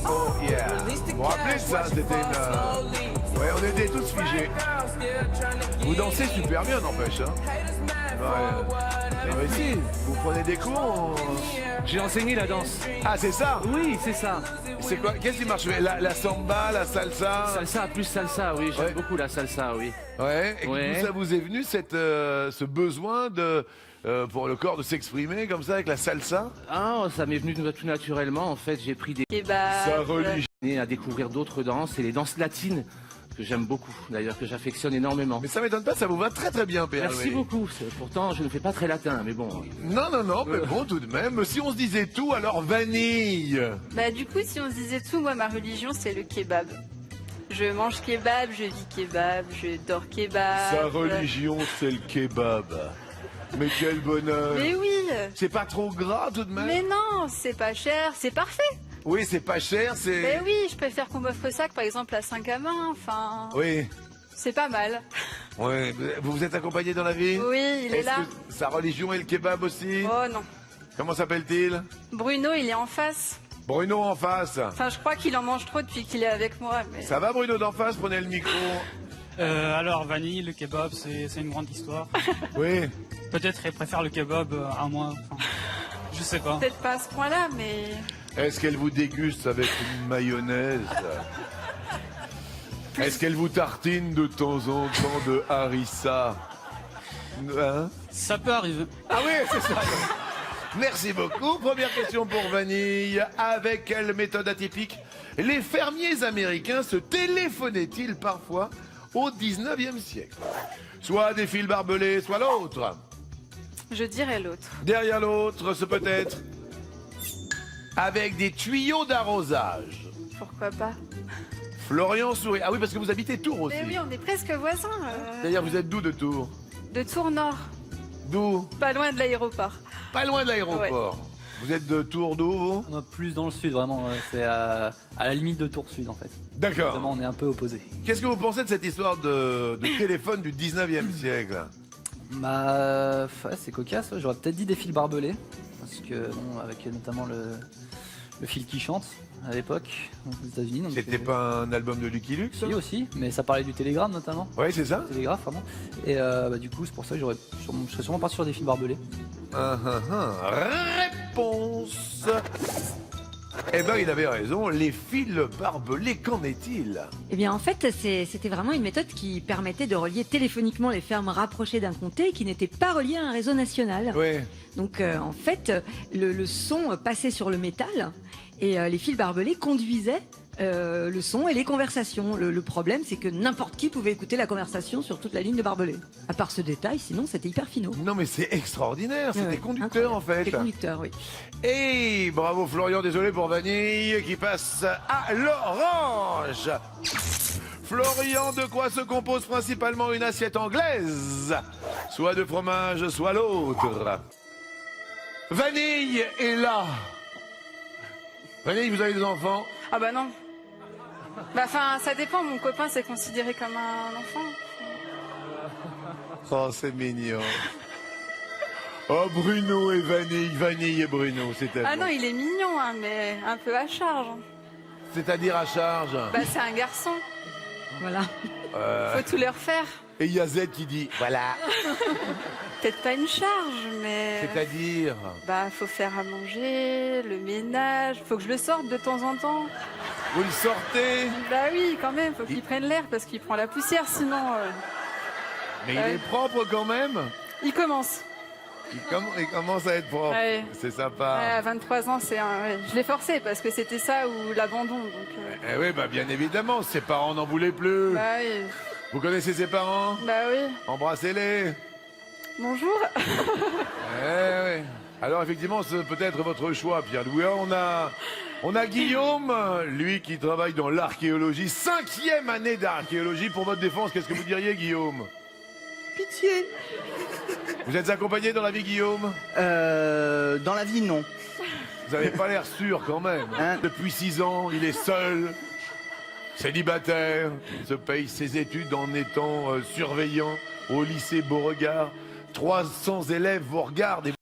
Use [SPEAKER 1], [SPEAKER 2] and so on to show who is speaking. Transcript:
[SPEAKER 1] Oh yeah. Vous vous rappelez de ça? C'était une... Ouais, on était tous figés. Vous dansez super bien, n'empêche. Hein. Ouais. Mais si, vous prenez des cours.
[SPEAKER 2] J'ai enseigné la danse.
[SPEAKER 1] Ah, c'est ça?
[SPEAKER 2] Oui, c'est ça.
[SPEAKER 1] C'est quoi? Qu'est-ce qui marche? La samba, la salsa?
[SPEAKER 2] Salsa, plus salsa, oui. J'aime
[SPEAKER 1] Ouais.
[SPEAKER 2] beaucoup la salsa, oui.
[SPEAKER 1] Ouais. Et
[SPEAKER 2] Ouais.
[SPEAKER 1] d'où ça vous est venu ce besoin de pour le corps de s'exprimer comme ça avec la salsa?
[SPEAKER 2] Ah, ça m'est venu tout naturellement. En fait, j'ai pris des
[SPEAKER 1] Sa religion.
[SPEAKER 2] années à découvrir d'autres danses et les danses latines que j'aime beaucoup, d'ailleurs, que j'affectionne énormément.
[SPEAKER 1] Mais ça m'étonne pas, ça vous va très très bien, Père
[SPEAKER 2] Merci
[SPEAKER 1] Louis.
[SPEAKER 2] beaucoup. Pourtant, je ne fais pas très latin, mais bon.
[SPEAKER 1] Non, mais bon, tout de même, si on se disait tout, alors vanille.
[SPEAKER 3] Bah du coup, si on se disait tout, moi ma religion c'est le kebab. Je mange kebab, je vis kebab, je dors kebab.
[SPEAKER 1] Sa religion, c'est le kebab. Mais quel bonheur.
[SPEAKER 3] Mais oui.
[SPEAKER 1] C'est pas trop gras tout de même?
[SPEAKER 3] Mais non, c'est pas cher, c'est parfait.
[SPEAKER 1] Oui, c'est pas cher, c'est...
[SPEAKER 3] Mais oui, je préfère qu'on m'offre ça que par exemple à 5 à main, enfin...
[SPEAKER 1] Oui,
[SPEAKER 3] C'est pas mal.
[SPEAKER 1] oui. Vous vous êtes accompagné dans la vie?
[SPEAKER 3] Oui, il est là.
[SPEAKER 1] Que sa religion est le kebab aussi?
[SPEAKER 3] Oh non.
[SPEAKER 1] Comment s'appelle-t-il?
[SPEAKER 3] Bruno, il est en face.
[SPEAKER 1] Bruno en face.
[SPEAKER 3] Enfin, je crois qu'il en mange trop depuis qu'il est avec moi. Mais...
[SPEAKER 1] Ça va Bruno d'en face? Prenez le micro.
[SPEAKER 4] Alors, vanille, le kebab, c'est une grande histoire.
[SPEAKER 1] Oui.
[SPEAKER 4] Peut-être elle préfère le kebab à moi. Enfin, je sais pas.
[SPEAKER 3] Peut-être pas à ce point-là, mais...
[SPEAKER 1] Est-ce qu'elle vous déguste avec une mayonnaise? Est-ce qu'elle vous tartine de temps en temps de harissa? Hein?
[SPEAKER 4] Ça peut arriver.
[SPEAKER 1] Ah oui, c'est ça. Merci beaucoup. Première question pour Vanille. Avec quelle méthode atypique les fermiers américains se téléphonaient-ils parfois au 19e siècle? Soit des fils barbelés, soit l'autre.
[SPEAKER 3] Je dirais l'autre.
[SPEAKER 1] Derrière l'autre, ce peut être avec des tuyaux d'arrosage.
[SPEAKER 3] Pourquoi pas?
[SPEAKER 1] Florian sourit. Ah oui, parce que vous habitez Tours aussi.
[SPEAKER 3] Mais oui, on est presque voisins.
[SPEAKER 1] C'est-à-dire, vous êtes d'où de Tours?
[SPEAKER 3] De Tours Nord,
[SPEAKER 1] D'où?
[SPEAKER 3] pas loin de l'aéroport.
[SPEAKER 1] Pas loin de l'aéroport. Vous êtes de Tours d'où, vous?
[SPEAKER 5] On est plus dans le sud, vraiment. C'est à la limite de Tours Sud, en fait.
[SPEAKER 1] D'accord.
[SPEAKER 5] Vraiment, on est un peu opposés.
[SPEAKER 1] Qu'est-ce que vous pensez de cette histoire de téléphone du 19e siècle?
[SPEAKER 5] Bah, ouais, c'est cocasse. Ouais. J'aurais peut-être dit des fils barbelés. Parce que, bon, avec notamment le fil qui chante à l'époque, aux États-Unis. donc,
[SPEAKER 1] C'était pas un album de Lucky Luke, ça?
[SPEAKER 5] Si, aussi, mais ça parlait du télégramme notamment.
[SPEAKER 1] Oui, c'est ça.
[SPEAKER 5] Télégraphe, vraiment. Et bah, du coup, c'est pour ça que je serais sûrement parti sur des fils barbelés.
[SPEAKER 1] Réponse. Eh ben, il avait raison. Les fils barbelés, qu'en est-il?
[SPEAKER 6] Eh bien, en fait, c'était vraiment une méthode qui permettait de relier téléphoniquement les fermes rapprochées d'un comté qui n'étaient pas reliées à un réseau national.
[SPEAKER 1] Oui.
[SPEAKER 6] Donc, en fait, le son passait sur le métal et les fils barbelés conduisaient le son et les conversations. Le problème, c'est que n'importe qui pouvait écouter la conversation sur toute la ligne de barbelés. À part ce détail, sinon, c'était hyper finaux.
[SPEAKER 1] Non, mais c'est extraordinaire. C'était
[SPEAKER 6] Ouais,
[SPEAKER 1] conducteur, en fait.
[SPEAKER 6] C'était conducteur, oui.
[SPEAKER 1] Et bravo Florian, désolé pour Vanille qui passe à l'orange. Florian, de quoi se compose principalement une assiette anglaise? Soit de fromage, soit l'autre. Vanille est là. Vanille, vous avez des enfants?
[SPEAKER 3] Ah bah non. Bah enfin, ça dépend, mon copain c'est considéré comme un enfant.
[SPEAKER 1] Oh, c'est mignon. Oh, Bruno et Vanille, Vanille et Bruno, c'était
[SPEAKER 3] Ah non, il est mignon, hein, mais un peu à charge.
[SPEAKER 1] C'est-à-dire à charge.
[SPEAKER 3] Bah c'est un garçon,
[SPEAKER 6] Voilà.
[SPEAKER 3] faut tout leur faire.
[SPEAKER 1] Et il y a Z qui dit, voilà.
[SPEAKER 3] Peut-être pas une charge, mais...
[SPEAKER 1] C'est-à-dire...
[SPEAKER 3] Bah faut faire à manger, le ménage, faut que je le sorte de temps en temps.
[SPEAKER 1] Vous le sortez?
[SPEAKER 3] Bah oui, quand même, faut qu'il prenne l'air parce qu'il prend la poussière sinon...
[SPEAKER 1] Mais il est propre quand même.
[SPEAKER 3] Il commence.
[SPEAKER 1] Il commence à être propre.
[SPEAKER 3] Ouais.
[SPEAKER 1] C'est sympa.
[SPEAKER 3] Ouais, à 23 ans, c'est un... ouais. Je l'ai forcé parce que c'était ça ou l'abandon. Donc,
[SPEAKER 1] Eh oui, bah bien évidemment, ses parents n'en voulaient plus.
[SPEAKER 3] Bah oui.
[SPEAKER 1] Vous connaissez ses parents?
[SPEAKER 3] Bah oui.
[SPEAKER 1] Embrassez-les.
[SPEAKER 3] Bonjour.
[SPEAKER 1] Eh oui. Alors effectivement, c'est peut-être votre choix, Pierre-Louis. On a Guillaume, lui qui travaille dans l'archéologie, 5e année d'archéologie. Pour votre défense, qu'est-ce que vous diriez, Guillaume?
[SPEAKER 7] Pitié.
[SPEAKER 1] Vous êtes accompagné dans la vie, Guillaume?
[SPEAKER 7] Dans la vie, non.
[SPEAKER 1] Vous avez pas l'air sûr quand même.
[SPEAKER 7] Hein?
[SPEAKER 1] Depuis 6 ans, il est seul, célibataire. Il se paye ses études en étant surveillant au lycée Beauregard. 300 élèves vous regardent et